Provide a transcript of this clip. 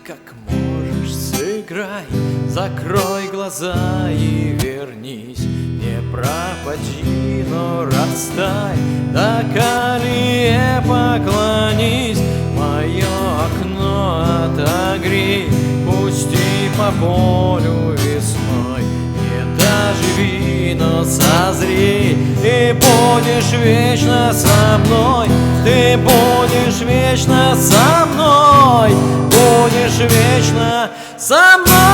как можешь, сыграй, закрой глаза и вернись. Не пропади, но растай, до колее поклонись. Мое окно отогрей, пусти по полю весной. Не доживи, но созрей, и будешь вечно со мной. Ты будешь вечно со мной, будешь вечно со мной.